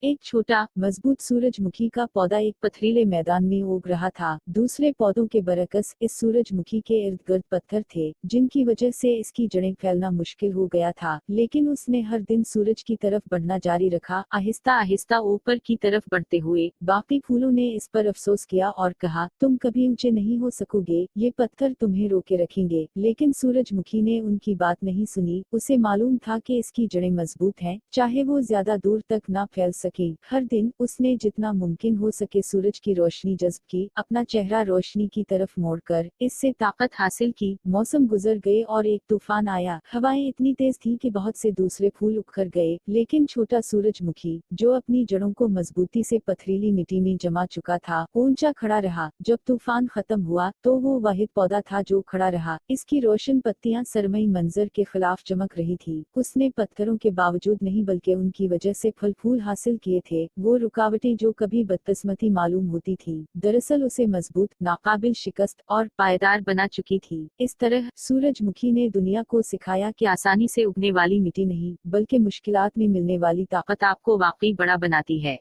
एक छोटा मजबूत सूरजमुखी का पौधा एक पथरीले मैदान में उग रहा था। दूसरे पौधों के बरकस इस सूरजमुखी के इर्द गिर्द पत्थर थे, जिनकी वजह से इसकी जड़ें फैलना मुश्किल हो गया था। लेकिन उसने हर दिन सूरज की तरफ बढ़ना जारी रखा, आहिस्ता आहिस्ता ऊपर की तरफ बढ़ते हुए। बाकी फूलों ने इस पर अफसोस किया और कहा, तुम कभी ऊंचे नहीं हो सकोगे, ये पत्थर तुम्हें रोके रखेंगे। लेकिन सूरजमुखी ने उनकी बात नहीं सुनी। उसे मालूम था कि इसकी जड़ें मजबूत हैं, चाहे वो ज्यादा दूर तक ना फैल सके। हर दिन उसने जितना मुमकिन हो सके सूरज की रोशनी जज्ब की, अपना चेहरा रोशनी की तरफ मोड़कर इससे ताकत हासिल की। मौसम गुजर गए और एक तूफान आया। हवाएं इतनी तेज थी कि बहुत से दूसरे फूल उखड़ गए, लेकिन छोटा सूरजमुखी, जो अपनी जड़ों को मजबूती से पथरीली मिट्टी में जमा चुका था, ऊंचा खड़ा रहा। जब तूफान खत्म हुआ तो वो वाहिद पौधा था जो खड़ा रहा। इसकी रोशन पत्तियां सरमई मंजर के खिलाफ चमक रही थी। उसने पत्थरों के बावजूद नहीं बल्कि उनकी वजह से फल फूल हासिल किए थे। वो रुकावटें जो कभी बदकिस्मती मालूम होती थी, दरअसल उसे मजबूत, नाकाबिल शिकस्त और पायदार बना चुकी थी। इस तरह सूरजमुखी ने दुनिया को सिखाया कि आसानी से उगने वाली मिट्टी नहीं, बल्कि मुश्किलात में मिलने वाली ताकत आपको वाकई बड़ा बनाती है।